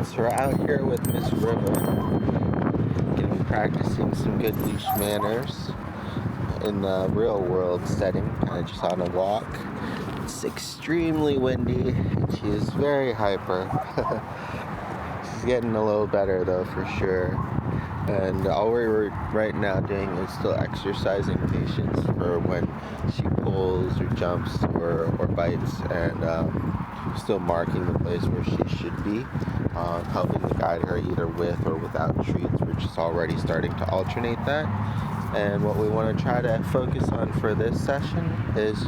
So we're out here with Miss River, getting practicing some good leash manners in the real world setting, kind of just on a walk. It's extremely windy. She is very hyper. She's getting a little better though, for sure. And all we're right now doing is still exercising patience for when she pulls or jumps or bites, and still marking the place where she should be, helping to guide her either with or without treats. We're just already starting to alternate that. And what we want to try to focus on for this session is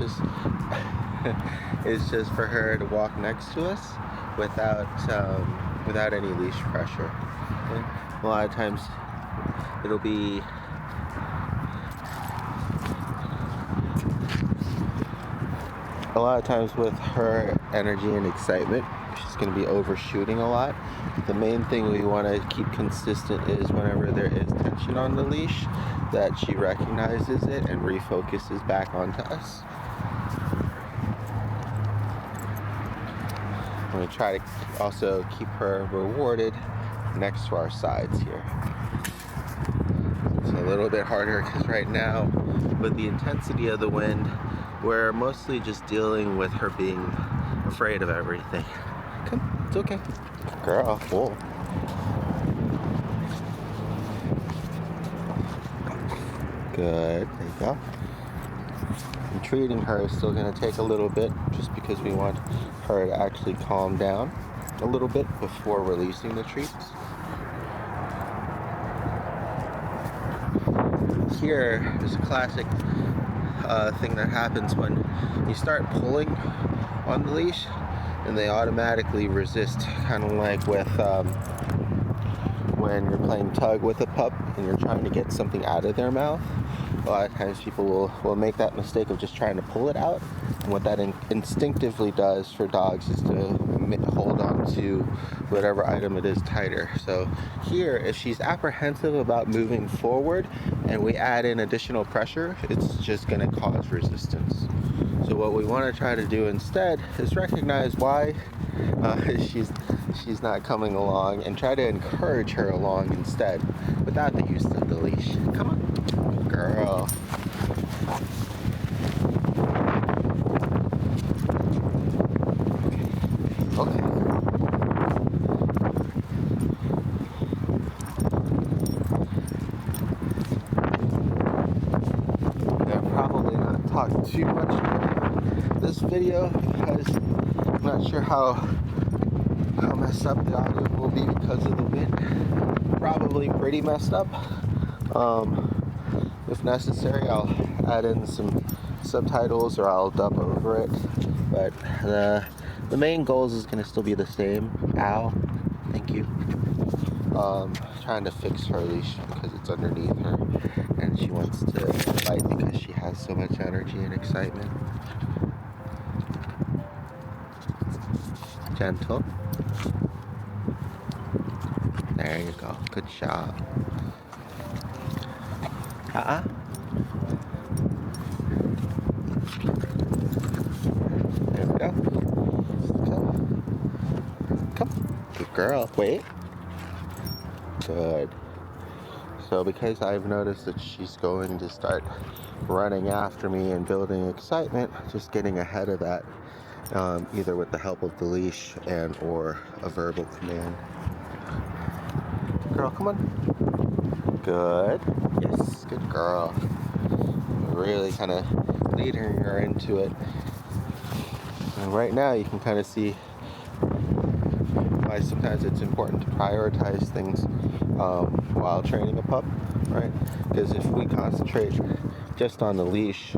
just for her to walk next to us without any leash pressure. Okay? A lot of times it'll be with her energy and excitement, she's going to be overshooting a lot. The main thing we want to keep consistent is whenever there is tension on the leash, that she recognizes it and refocuses back onto us. I'm going to try to also keep her rewarded next to our sides here. It's a little bit harder because right now, with the intensity of the wind, we're mostly just dealing with her being afraid of everything. Come, it's okay. Girl, whoa. Good, there you go. And treating her is still going to take a little bit, just because we want her to actually calm down a little bit before releasing the treats. Here is a classic thing that happens when you start pulling on the leash, and they automatically resist, kind of like with when you're playing tug with a pup and you're trying to get something out of their mouth. A lot of times people will make that mistake of just trying to pull it out, and what that instinctively does for dogs is to hold on to whatever item it is tighter. So here, if she's apprehensive about moving forward and we add in additional pressure, it's just going to cause resistance. So what we want to try to do instead is recognize why she's not coming along, and try to encourage her along instead without the use of the leash. Come on, girl. Okay. I'll probably not talk too much in this video because I'm not sure how messed up the audio will be because of the wind. Probably pretty messed up. If necessary, I'll add in some subtitles or I'll dub over it. But the main goals is going to still be the same. Ow. Thank you. Trying to fix her leash because it's underneath her and she wants to fight because she has so much energy and excitement. Gentle. There you go. Good job. There we go. Come. Good girl. Wait. Good. So because I've noticed that she's going to start running after me and building excitement, just getting ahead of that, either with the help of the leash and or a verbal command. Girl, come on. Good. Yes, good girl. Really kind of leading her into it. And right now you can kind of see why sometimes it's important to prioritize things while training a pup, right? Because if we concentrate just on the leash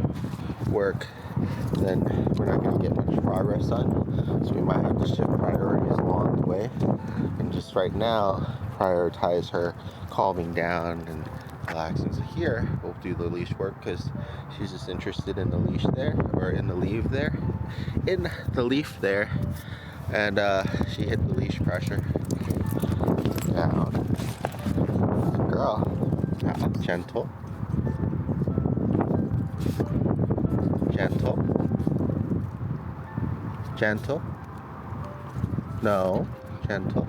work, then we're not going to get much progress done. So we might have to shift priorities along the way. And just right now, prioritize her calming down and relaxing. So here, we'll do the leash work because she's just interested in the leash there, or in the leaf there. In the leaf there. And she hit the leash pressure. Down. Good girl. Gentle. Gentle. Gentle. No. Gentle.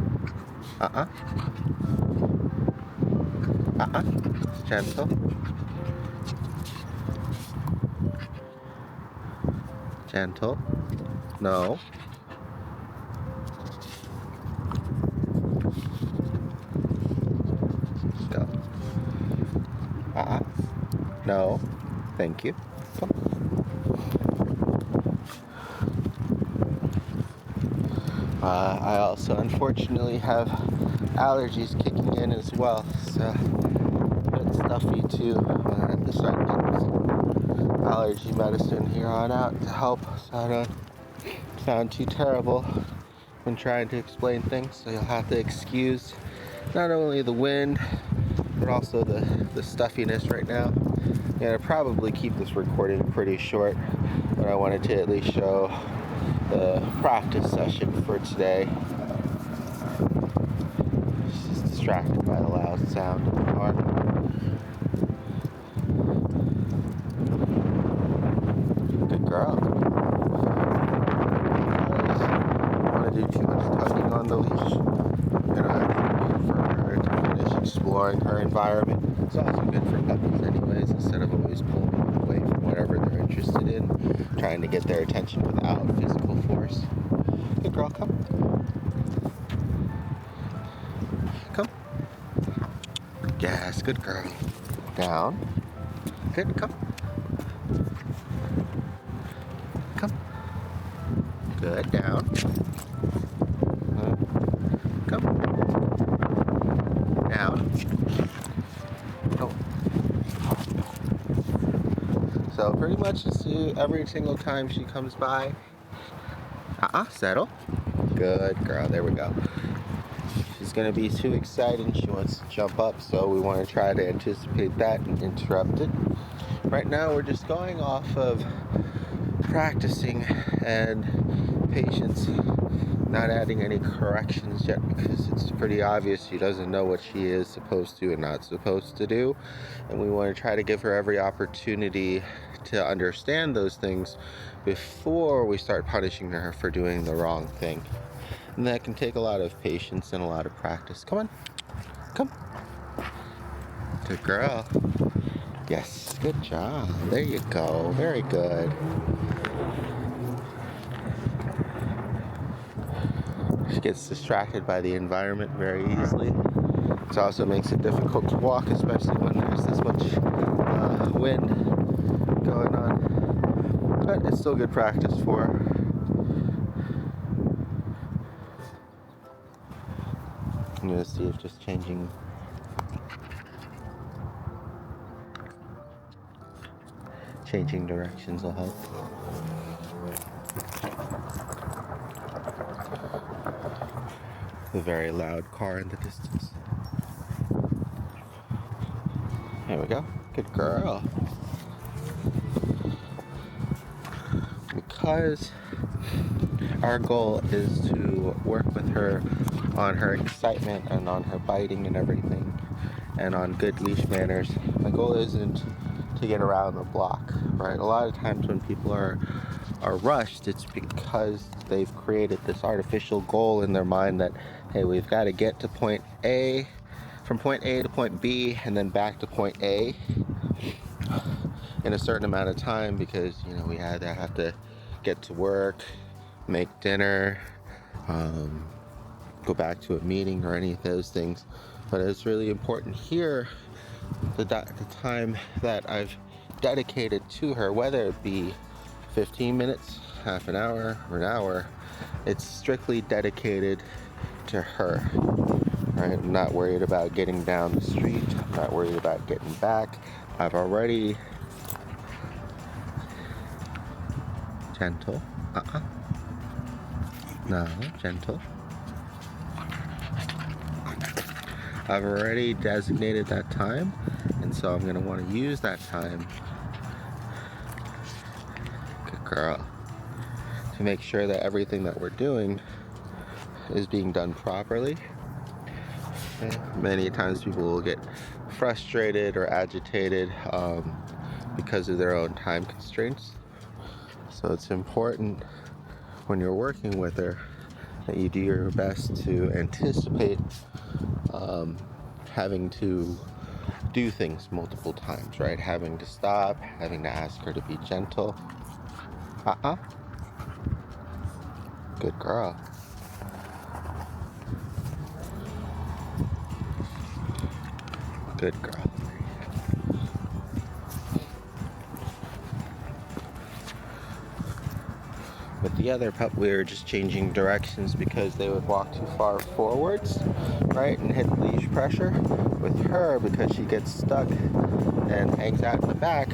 Uh-uh. Uh-uh. Gentle. Gentle. No. Go. Uh-uh. No. Thank you. Come. I also unfortunately have allergies kicking in as well, so a bit stuffy too. I have to start getting some allergy medicine here on out to help so I don't sound too terrible when trying to explain things. So you'll have to excuse not only the wind but also the stuffiness right now. I'm gonna probably keep this recording pretty short, but I wanted to at least show the practice session for today. She's distracted by the loud sound of the car. Good girl. I don't want to do too much tugging on the leash. For her to finish exploring her environment. It's also good for puppies anyways, instead of always pulling them away from whatever they're interested in, trying to get their attention without physical force. Good girl, come. Come. Yes, good girl. Down. Good, come. Come. Good, down. Come. Down. Oh. So pretty much every single time she comes by, settle. Good girl, there we go. She's gonna be too excited and she wants to jump up, so we want to try to anticipate that and interrupt it. Right now we're just going off of practicing and patience, not adding any corrections yet because it's pretty obvious she doesn't know what she is supposed to and not supposed to do, and we want to try to give her every opportunity to understand those things before we start punishing her for doing the wrong thing. And that can take a lot of patience and a lot of practice. Come on. Come. Good girl. Yes, good job. There you go. Very good. She gets distracted by the environment very easily. It also makes it difficult to walk, especially when there's this much wind going on. But it's still good practice for her. I'm going to see if just changing directions will help. A very loud car in the distance. There we go. Good girl. Because our goal is to work with her on her excitement and on her biting and everything, and on good leash manners. My goal isn't to get around the block, right? A lot of times when people are rushed, it's because they've created this artificial goal in their mind that, hey, we've got to get to point A, from point A to point B, and then back to point A in a certain amount of time, because we either have to get to work, make dinner, go back to a meeting or any of those things. But it's really important here, the time that I've dedicated to her, whether it be 15 minutes, half an hour, or an hour, it's strictly dedicated to her. Right? I'm not worried about getting down the street. I'm not worried about getting back. I've already gentle. No, gentle. I've already designated that time, and so I'm going to want to use that time, good girl, to make sure that everything that we're doing is being done properly. Okay. Many times people will get frustrated or agitated because of their own time constraints. So it's important when you're working with her that you do your best to anticipate having to do things multiple times, right? Having to stop, having to ask her to be gentle. Good girl. Good girl. With the other pup, we were just changing directions because they would walk too far forwards, right, and hit leash pressure. With her, because she gets stuck and hangs out in the back,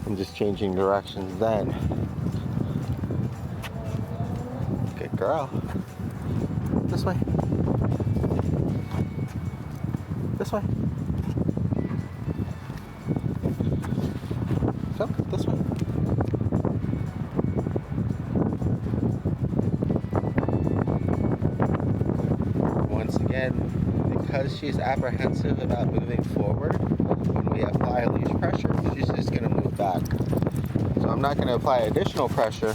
I'm just changing directions then. Good girl. This way. This way. Go, this way. Once again, because she's apprehensive about moving forward, when we apply leash pressure, she's just going to move back. So I'm not going to apply additional pressure,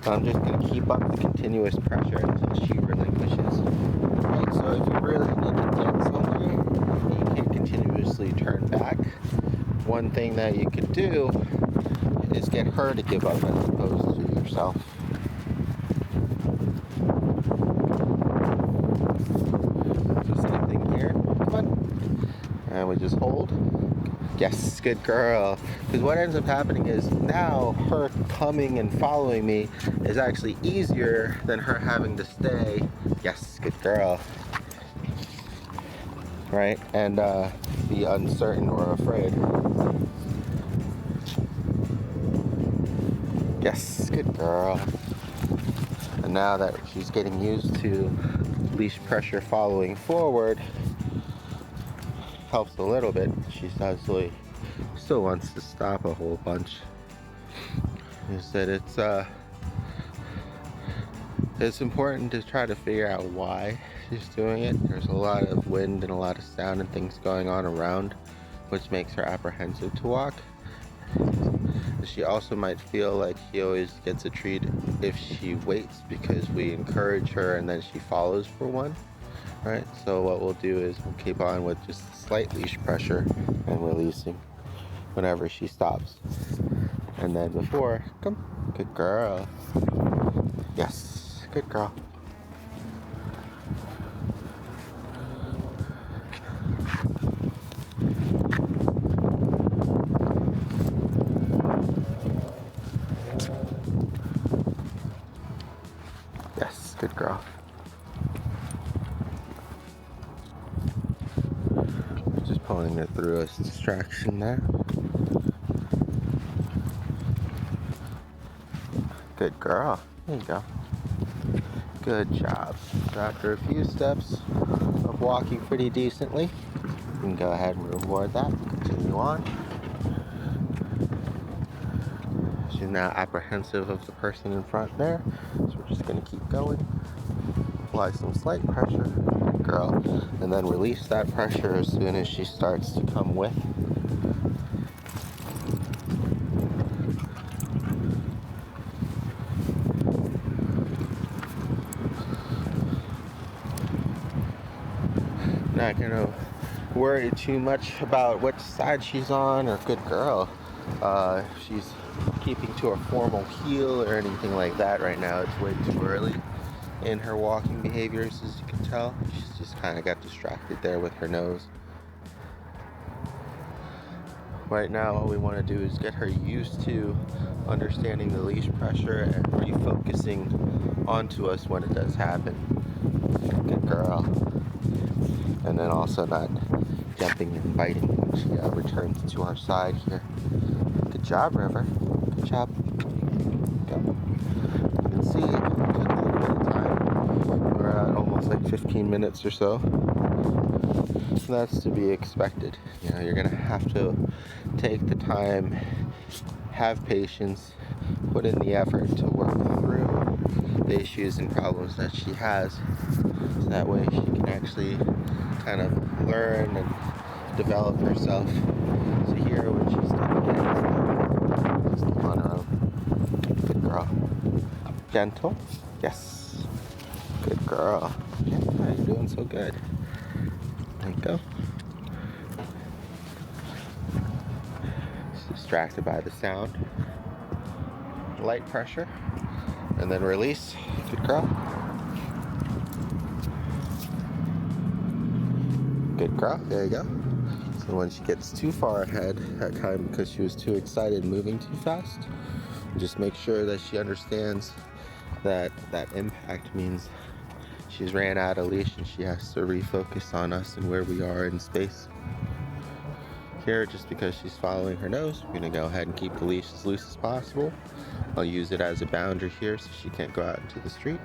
but I'm just going to keep up the continuous pressure until she relinquishes. Right? So if you really need to get somewhere, you can't continuously turn back. One thing that you could do is get her to give up as opposed to yourself. And we just hold. Yes, good girl. Because what ends up happening is now her coming and following me is actually easier than her having to stay. Yes, good girl. Right? And be uncertain or afraid. Yes, good girl. And now that she's getting used to leash pressure following forward, helps a little bit. She still wants to stop a whole bunch. Is that it's important to try to figure out why she's doing it. There's a lot of wind and a lot of sound and things going on around, which makes her apprehensive to walk. She also might feel like she always gets a treat if she waits because we encourage her and then she follows for one. Right, so what we'll do is we'll keep on with just slight leash pressure and releasing whenever she stops. And then before, come, good girl. Yes, good girl. Yes, good girl. Just pulling it through as distraction there. Good girl. There you go. Good job. So after a few steps of walking pretty decently, you can go ahead and reward that. Continue on. She's now apprehensive of the person in front there, so we're just going to keep going. Apply some slight pressure. Good girl. And then release that pressure as soon as she starts to come with. Not gonna worry too much about which side she's on, or good girl. If she's keeping to a formal heel or anything like that right now, it's way too early in her walking behaviors, as you can tell. She's just kind of got distracted there with her nose. Right now, all we want to do is get her used to understanding the leash pressure and refocusing onto us when it does happen. Good girl. And then also not jumping and biting when she returns to our side here. Good job, River. Good job. Go. You can see it took a little bit of time. We're at almost like 15 minutes or so. So that's to be expected. You know, you're gonna have to take the time, have patience, put in the effort to work through the issues and problems that she has. So that way she can actually kind of learn and develop herself. So here when she's done again, just on her own. Good girl. Gentle. Yes. Good girl. Yeah, you're doing so good. There you go. Just distracted by the sound. Light pressure. And then release. Good girl. Good girl. There you go. So when she gets too far ahead that time because she was too excited moving too fast, just make sure that she understands that that impact means she's ran out of leash and she has to refocus on us and where we are in space. Here, just because she's following her nose, we're gonna go ahead and keep the leash as loose as possible. I'll use it as a boundary here so she can't go out into the street.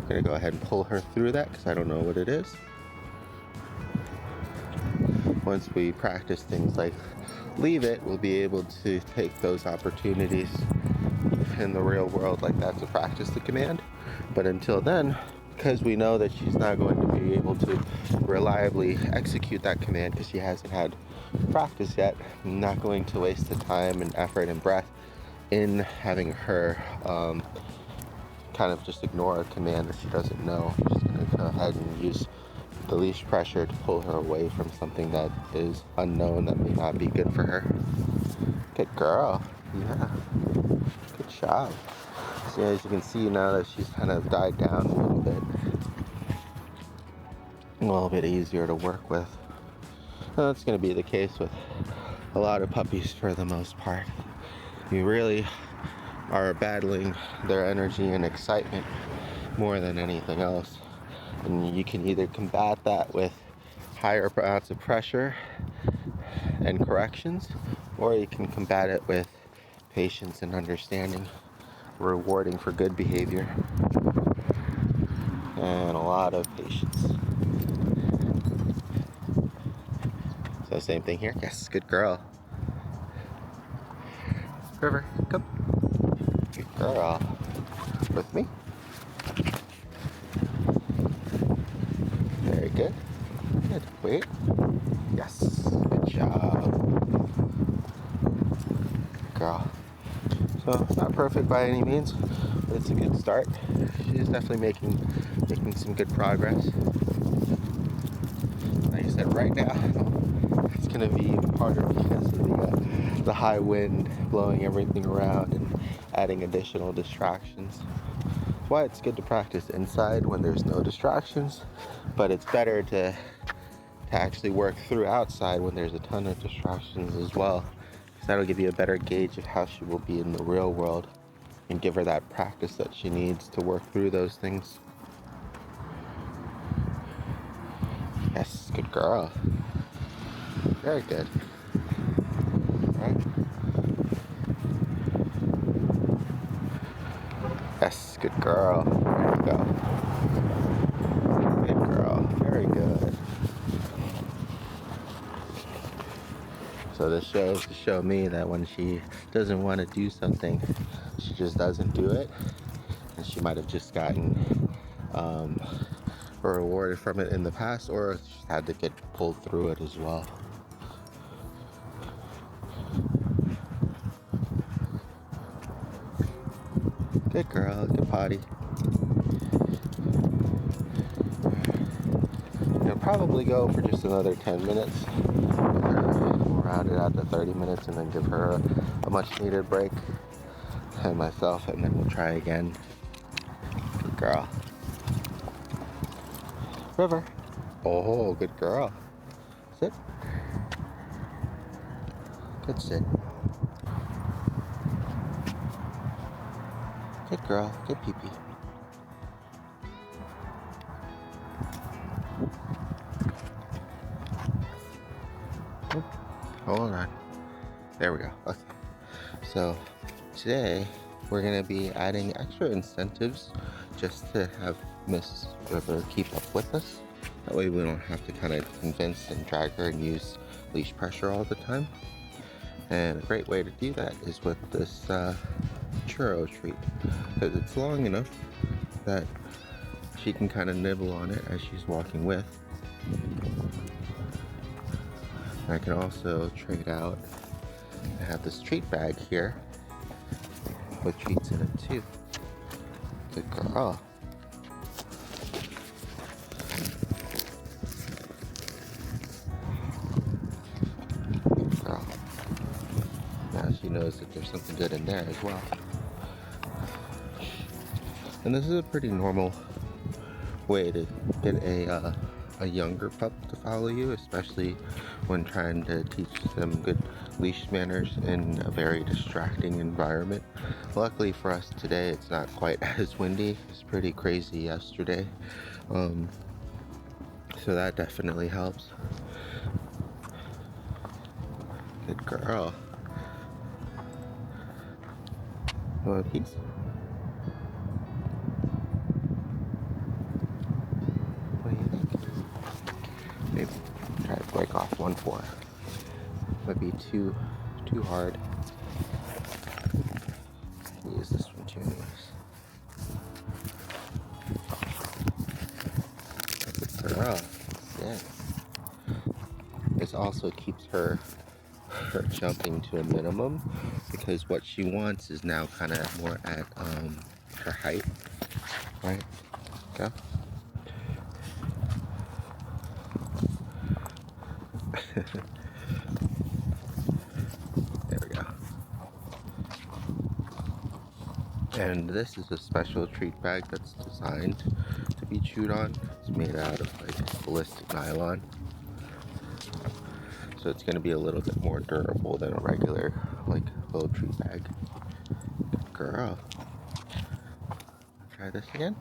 I'm gonna go ahead and pull her through that because I don't know what it is. Once we practice things like leave it, we'll be able to take those opportunities in the real world like that to practice the command. But until then, because we know that she's not going to be able to reliably execute that command because she hasn't had practice yet, I'm not going to waste the time and effort and breath in having her kind of just ignore a command that she doesn't know. I'm just going to go ahead and use the leash pressure to pull her away from something that is unknown that may not be good for her. Good girl. Yeah. Good job. So as you can see now that she's kind of died down a little bit easier to work with. Well, that's going to be the case with a lot of puppies for the most part. You really are battling their energy and excitement more than anything else. And you can either combat that with higher amounts of pressure and corrections, or you can combat it with patience and understanding, rewarding for good behavior, and a lot of patience. So same thing here. Yes, good girl. River, come. Good girl. With me. Very good. Good. Wait. Yes. Good job. Good girl. So not perfect by any means, but it's a good start. She's definitely making some good progress. Like I said, right now it's gonna be even harder because of the high wind blowing everything around and adding additional distractions. That's why it's good to practice inside when there's no distractions, but it's better to actually work through outside when there's a ton of distractions as well, because that'll give you a better gauge of how she will be in the real world and give her that practice that she needs to work through those things. Yes, good girl. Very good. Right. Yes, good girl. There you go. Good girl. Very good. So this shows to show me that when she doesn't want to do something, she just doesn't do it. And she might have just gotten rewarded from it in the past, or she had to get pulled through it as well. Good girl, good potty. You'll probably go for just another 10 minutes. We'll round it out to 30 minutes and then give her a much needed break. And myself, and then we'll try again. Good girl. River. Oh, good girl. Sit. Good sit. Good girl. Good pee-pee. Hold on. There we go. Okay. So today we're going to be adding extra incentives just to have Miss River keep up with us. That way we don't have to kind of convince and drag her and use leash pressure all the time. And a great way to do that is with this churro treat, because it's long enough that she can kind of nibble on it as she's walking with. I can also trade out. I have this treat bag here with treats in it too. Good girl. knows that there's something good in there as well. And this is a pretty normal way to get a younger pup to follow you, especially when trying to teach them good leash manners in a very distracting environment. Luckily for us today, it's not quite as windy. It's pretty crazy yesterday, so that definitely helps. Good girl. Want a piece? What do you think? Maybe try to break off one for her. Would be too hard. Use this one too, anyways. Good girl. Yes. This also keeps her jumping to a minimum, because what she wants is now kind of more at her height. Right? Go. There we go. And this is a special treat bag that's designed to be chewed on. It's made out of like ballistic nylon, so it's going to be a little bit more durable than a regular like little treat bag. Good girl. Try this again.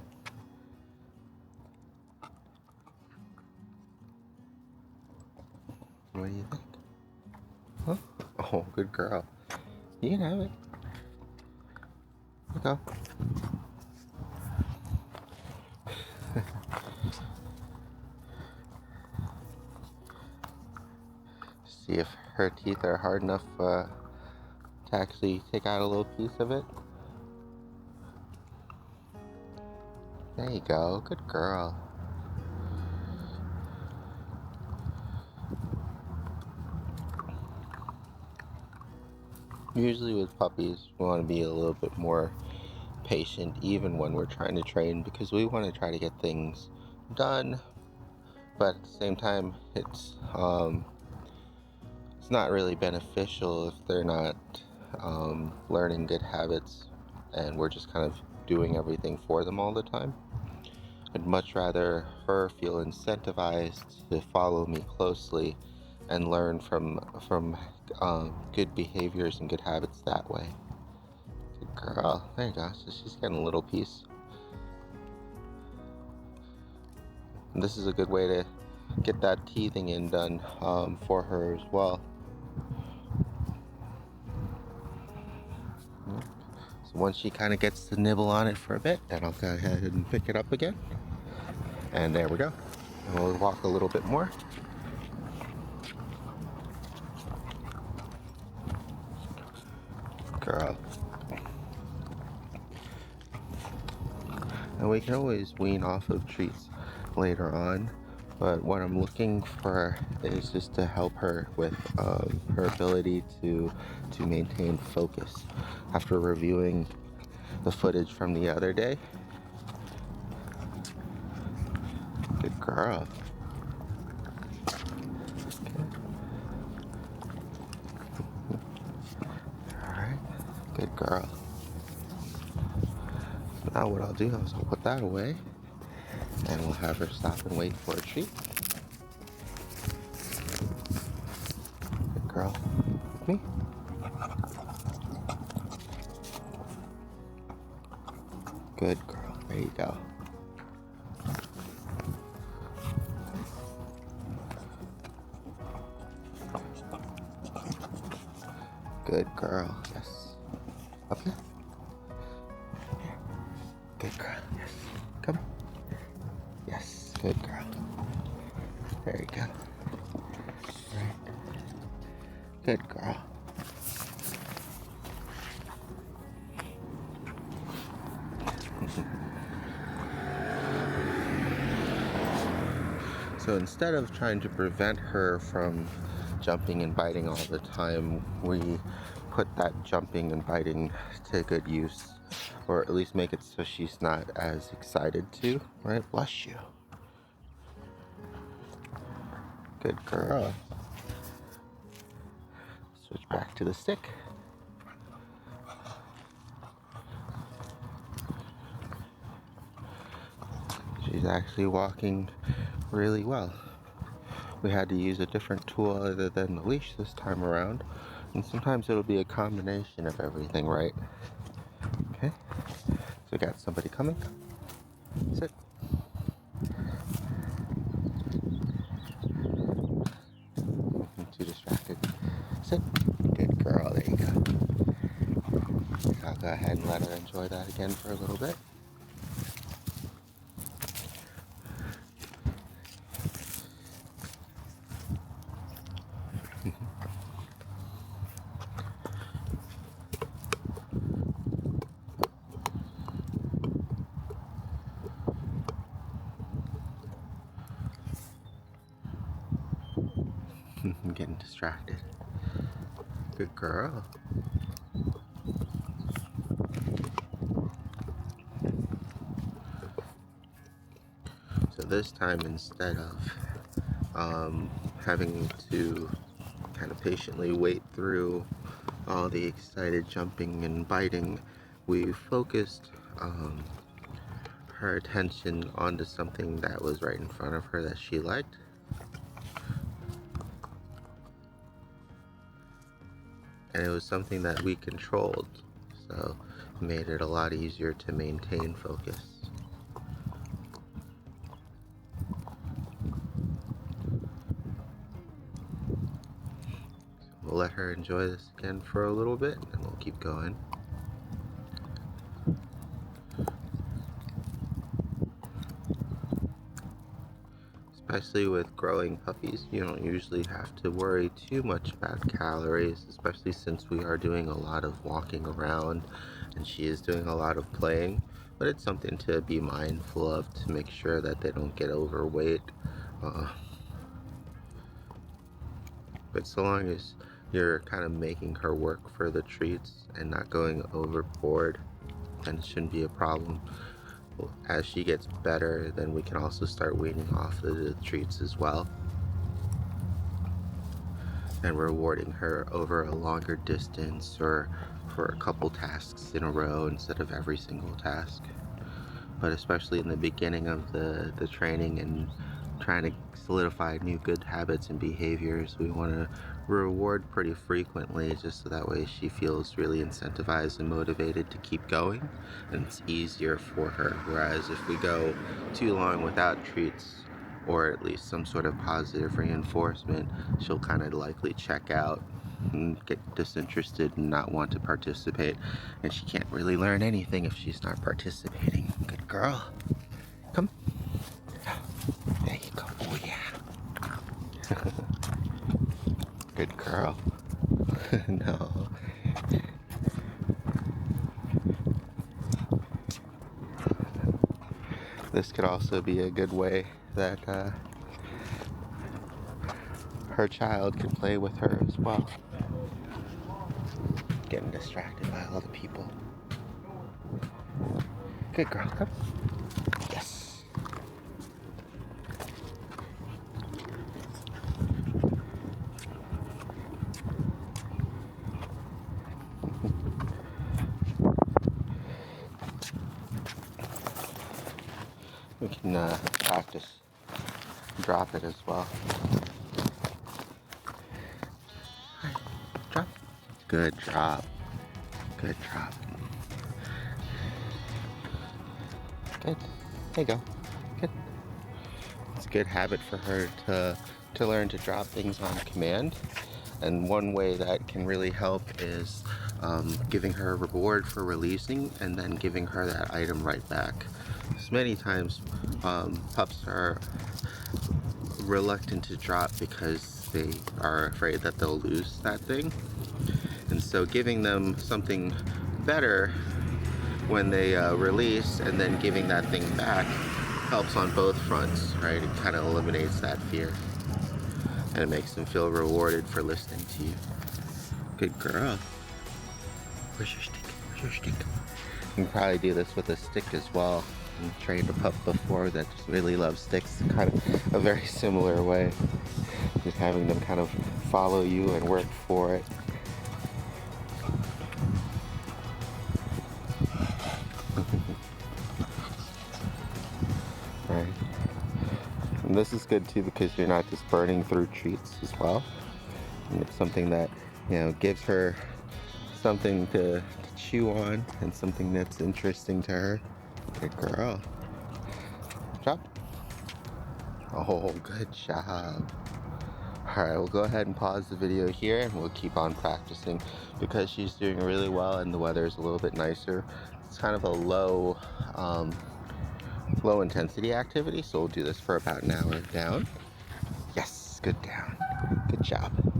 What do you think? Huh? Oh, good girl. You can have it. Here you go. See if her teeth are hard enough to actually take out a little piece of it. There you go. Good girl. Usually with puppies, we want to be a little bit more patient even when we're trying to train, because we want to try to get things done, but at the same time it's not really beneficial if they're not learning good habits and we're just kind of doing everything for them all the time. I'd much rather her feel incentivized to follow me closely and learn from good behaviors and good habits that way. Good girl. There you go. So she's getting a little piece. And this is a good way to get that teething in done for her as well. So once she kind of gets to nibble on it for a bit, then I'll go ahead and pick it up again. And there we go. And we'll walk a little bit more. Girl. And we can always wean off of treats later on, but what I'm looking for is just to help her with her ability to maintain focus. After reviewing the footage from the other day. Good girl. Okay. Alright, good girl. So now what I'll do is I'll put that away and we'll have her stop and wait for a treat. Good girl. With me. Good girl. There you go. Good girl. Yes. Up here. Good girl. Yes. Come. Yes. Good girl. There you go. Right. Good girl. So instead of trying to prevent her from jumping and biting all the time, we put that jumping and biting to good use, or at least make it so she's not as excited to, right? Bless you. Good girl. Switch back to the stick. She's actually walking really well. We had to use a different tool other than the leash this time around, and sometimes it'll be a combination of everything, right? Okay, so we got somebody coming. Sit. I'm too distracted. Sit. Good girl, there you go. I'll go ahead and let her enjoy that again for a little bit. I'm getting distracted. Good girl. So this time, instead of having to kind of patiently wait through all the excited jumping and biting, we focused her attention onto something that was right in front of her that she liked. And it was something that we controlled, so it made it a lot easier to maintain focus. We'll let her enjoy this again for a little bit, and we'll keep going. Especially with growing puppies, you don't usually have to worry too much about calories, especially since we are doing a lot of walking around and she is doing a lot of playing. But it's something to be mindful of to make sure that they don't get overweight. But so long as you're kind of making her work for the treats and not going overboard, then it shouldn't be a problem. As she gets better, then we can also start weaning off the treats as well and rewarding her over a longer distance or for a couple tasks in a row instead of every single task. But especially in the beginning of the training and trying to solidify new good habits and behaviors, we want to reward pretty frequently, just so that way she feels really incentivized and motivated to keep going, and it's easier for her. Whereas if we go too long without treats, or at least some sort of positive reinforcement, she'll kind of likely check out and get disinterested and not want to participate, and she can't really learn anything if she's not participating. Good girl. Come. There you go. Oh yeah. Good girl. No. This could also be a good way that her child can play with her as well. Getting distracted by all the people. Good girl. Come. Yes. We can practice drop it as well. Drop. Good drop. Good drop. Good. There you go. Good. It's a good habit for her to learn to drop things on command. And one way that can really help is giving her a reward for releasing and then giving her that item right back. So many times pups are reluctant to drop because they are afraid that they'll lose that thing. And so giving them something better when they release and then giving that thing back helps on both fronts, right? It kind of eliminates that fear. And it makes them feel rewarded for listening to you. Good girl. Where's your stick? Where's your stick? You can probably do this with a stick as well. I trained a pup before that just really loves sticks, kind of a very similar way. Just having them kind of follow you and work for it. Alright. And this is good too because you're not just burning through treats as well. And it's something that, you know, gives her something to chew on and something that's interesting to her. Good girl. Good job. Oh, good job. Alright, we'll go ahead and pause the video here and we'll keep on practicing because she's doing really well and the weather is a little bit nicer. It's kind of a low intensity activity, so we'll do this for about an hour down. Yes, good down. Good job.